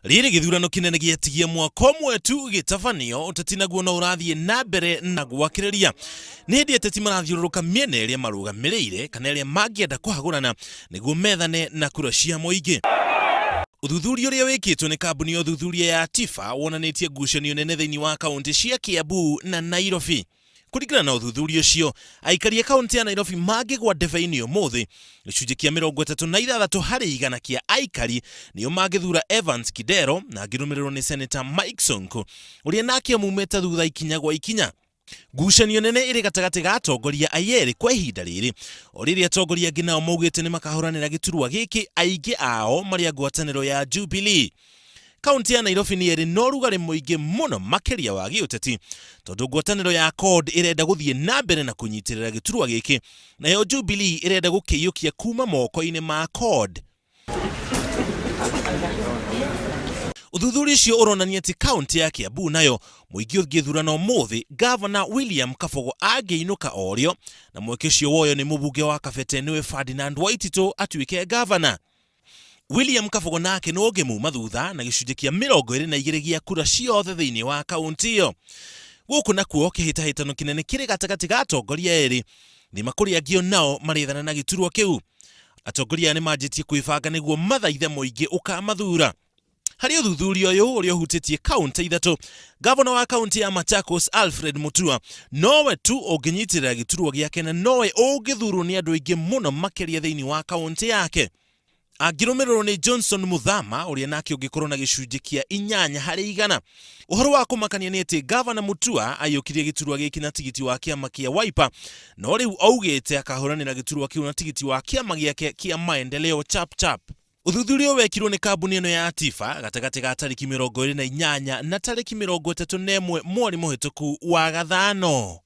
Riri githurano kinene gietigie mwaka umwe tu gitabanio uteti naguo no urathii nambere na gwakiriria. Ni hindi ateti marathiururuka miena iria marugamirire kana iria mangienda kuhagurana niguo methane na kura cia muingi. Uthuthuria uria wikitwo ni kambuni ya Uthuthuria ya Tifa wonanitie ngucanio nene thiinii wa kaunti cia Kiambu na Nairobi. Kuringana na uthuthuria ucio, aikari a kaunti ya Nairobi mangigwa ndebe-ini umuthi, gicunji kia 36 harĩ igana kia aikari nio magithura Evans Kidero na ngirumirirwo ni Senator Mike Sonko uria nake mumete thutha ikinya gwa ikinya. Ngucanio nene iri gatagati ga atongoria ayeri kwa ihinda riri, o riri atongoria angi nao maugite ni makahuranira giturwa giki aingi ao maria ngwataniro ya Jubilee. Kaunti ya Nairobi ni eri no rugari muingi muno makiria wa giuteti, tondu ngwataniro ya CORD irenda guthie nambere na kunyitirira giturwa giki, nayo Jubilee irenda gukiyukia kuma moko-ini ma CORD. Uthuthuria ucio uronania ati kaunti ya Kiambu nayo muingi ugithurano umuthi Governor William Kabogo agiinuka orio na mweke ucio woyo ni mubunge wa Kabete niwe Ferdinand Waititu atuike Governor. William Kabogo nake no ngimuma thutha na gicunji kia 22 gia kura ciothe thiini wa kaunti iyo. Guku nakuo kihitahitano kinene kiri gatagati ga atongoria eri ni makuriagio nao marithana na giturwa kiu. Atongoria ni manjitie kwibanga niguo mathaithe muingi ukamathura. Hari uthuthuria uyu uria uhutitie kaunti ithatu, Governor wa kaunti ya Machakos Alfred Mutua nowe tu unginyitirira giturwa giake na nowe ungithurwo ni andu aingi muno makiria thiini wa kaunti yake. Agirumirirwo ni Johnson Muthama uria nake ungikorwo na gicunji kia 8 harĩ igana. Uhoro wa kumakania ni ati Governor Mutua ayukirie giturwa giki na tigiti wa kiama kia Wiper, no riu augite akahuranira giturwa kiu na tigiti wa kiama giake kia maendeleo chap. Uthuthuria wekirwo ni kambuni ino ya Tifa gatagati ga tariki 28 na tariki 31 mweri muhituku wa Gathano.